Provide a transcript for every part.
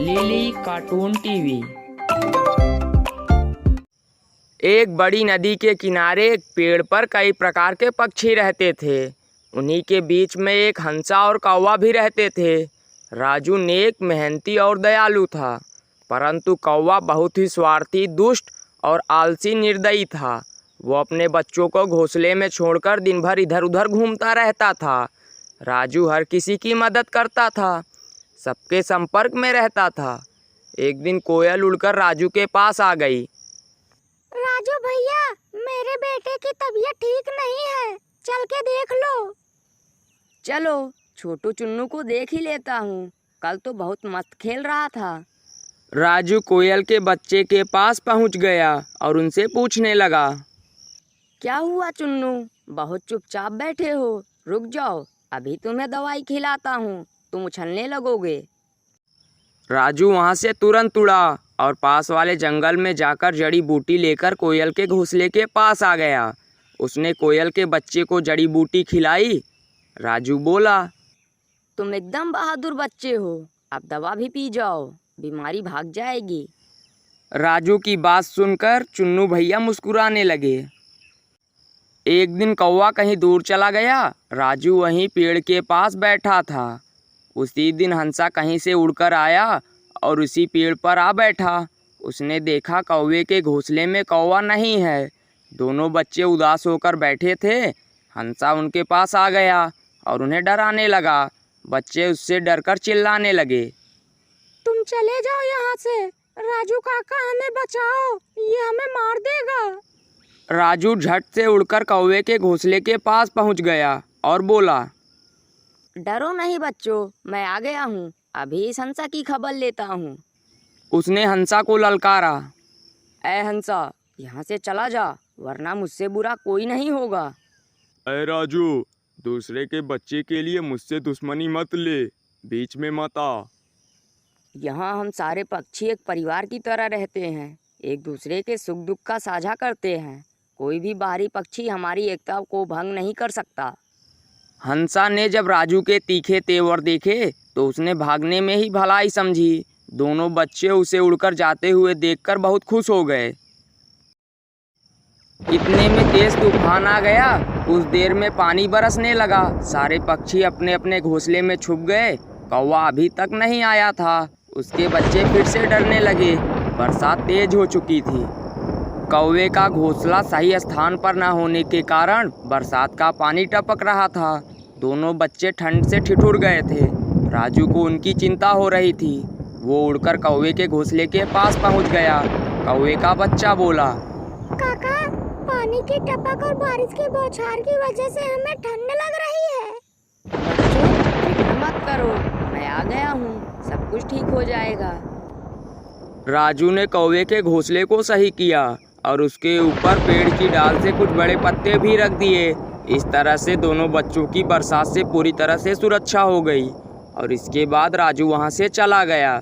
Lily cartoon TV. एक बड़ी नदी के किनारे एक पेड़ पर कई प्रकार के पक्षी रहते थे। उन्हीं के बीच में एक हंसा और कौवा भी रहते थे। राजू नेक, मेहनती और दयालु था, परंतु कौवा बहुत ही स्वार्थी, दुष्ट और आलसी निर्दयी था। वो अपने बच्चों को घोंसले में छोड़कर दिन भर इधर उधर घूमता रहता था। राजू हर किसी की मदद करता था, सबके संपर्क में रहता था। एक दिन कोयल उड़कर राजू के पास आ गई। राजू भैया, मेरे बेटे की तबीयत ठीक नहीं है, चल के देख लो। चलो, छोटू चुन्नू को देख ही लेता हूँ, कल तो बहुत मस्त खेल रहा था। राजू कोयल के बच्चे के पास पहुँच गया और उनसे पूछने लगा, क्या हुआ चुन्नू, बहुत चुपचाप बैठे हो? रुक जाओ, अभी तुम्हें दवाई खिलाता हूँ, तुम उछलने लगोगे। राजू वहाँ से तुरंत उड़ा और पास वाले जंगल में जाकर जड़ी बूटी लेकर कोयल के घोंसले के पास आ गया। उसने कोयल के बच्चे को जड़ी बूटी खिलाई। राजू बोला, तुम एकदम बहादुर बच्चे हो, अब दवा भी पी जाओ, बीमारी भाग जाएगी। राजू की बात सुनकर चुन्नू भैया मुस्कुराने लगे। एक दिन कौवा कहीं दूर चला गया। राजू वहीं पेड़ के पास बैठा था। उसी दिन हंसा कहीं से उड़कर आया और उसी पेड़ पर आ बैठा। उसने देखा कौवे के घोंसले में कौवा नहीं है। दोनों बच्चे उदास होकर बैठे थे। हंसा उनके पास आ गया और उन्हें डराने लगा। बच्चे उससे डरकर चिल्लाने लगे, तुम चले जाओ यहाँ से, राजू काका हमें बचाओ, ये हमें मार देगा। राजू झट से उड़कर कौवे के घोंसले के पास पहुँच गया और बोला, डरो नहीं बच्चों, मैं आ गया हूँ, अभी इस हंसा की खबर लेता हूँ। उसने हंसा को ललकारा, ऐ हंसा, यहाँ से चला जा, वरना मुझसे बुरा कोई नहीं होगा। अरे राजू, दूसरे के बच्चे के लिए मुझसे दुश्मनी मत ले, बीच में मत आ। यहाँ हम सारे पक्षी एक परिवार की तरह रहते हैं, एक दूसरे के सुख दुख का साझा करते हैं। कोई भी बाहरी पक्षी हमारी एकता को भंग नहीं कर सकता। हंसा ने जब राजू के तीखे तेवर देखे तो उसने भागने में ही भलाई समझी। दोनों बच्चे उसे उड़कर जाते हुए देखकर बहुत खुश हो गए। इतने में तेज तूफान आ गया। कुछ देर में पानी बरसने लगा। सारे पक्षी अपने अपने घोंसले में छुप गए। कौवा अभी तक नहीं आया था। उसके बच्चे फिर से डरने लगे। बरसात तेज हो चुकी थी। कौवे का घोंसला सही स्थान पर न होने के कारण बरसात का पानी टपक रहा था। दोनों बच्चे ठंड से ठिठुर गए थे। राजू को उनकी चिंता हो रही थी। वो उड़कर कौवे के घोंसले के पास पहुंच गया। कौवे का बच्चा बोला, काका, पानी की टपक और बारिश की बौछार की वजह से हमें ठंड लग रही है। बच्चों, फिक्र मत करो, मैं आ गया हूँ, सब कुछ ठीक हो जाएगा। राजू ने कौवे के घोंसले को सही किया और उसके ऊपर पेड़ की डाल से कुछ बड़े पत्ते भी रख दिए। इस तरह से दोनों बच्चों की बरसात से पूरी तरह से सुरक्षा हो गई और इसके बाद राजू वहां से चला गया।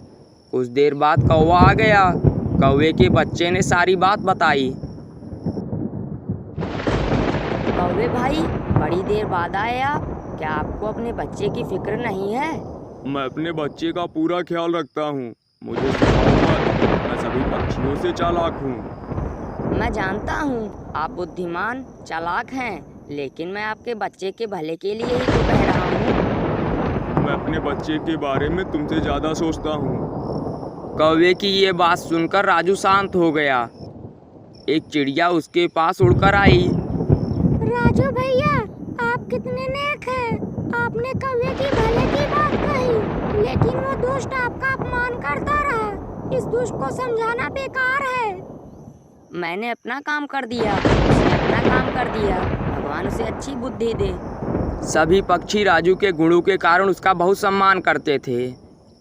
कुछ देर बाद कौवा आ गया। कौवे के बच्चे ने सारी बात बताई। कौवे भाई, बड़ी देर बाद आए आप, क्या आपको अपने बच्चे की फिक्र नहीं है? मैं अपने बच्चे का पूरा ख्याल रखता हूँ, मुझे सिखाओ मत, मैं सभी पक्षियों से चालाक हूँ। मैं जानता हूँ आप बुद्धिमान चालाक हैं, लेकिन मैं आपके बच्चे के भले के लिए ही तो कह रहा हूँ। मैं अपने बच्चे के बारे में तुमसे ज़्यादा सोचता हूँ। कौवे की ये बात सुनकर राजू शांत हो गया। एक चिड़िया उसके पास उड़कर आई। राजू भैया, आप कितने नेक हैं। आपने कौवे की भले की बात कही, लेकिन वो दुष्ट आपका अपमान करता रहा। इस दुष्ट को समझाना बेकार है। मैंने अपना काम कर दिया, उसने अपना काम कर दिया, भगवान उसे अच्छी बुद्धि दे। सभी पक्षी राजू के गुणों के कारण उसका बहुत सम्मान करते थे।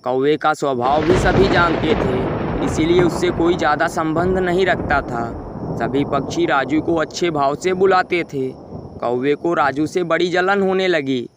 कौवे का स्वभाव भी सभी जानते थे, इसीलिए उससे कोई ज़्यादा संबंध नहीं रखता था। सभी पक्षी राजू को अच्छे भाव से बुलाते थे। कौवे को राजू से बड़ी जलन होने लगी।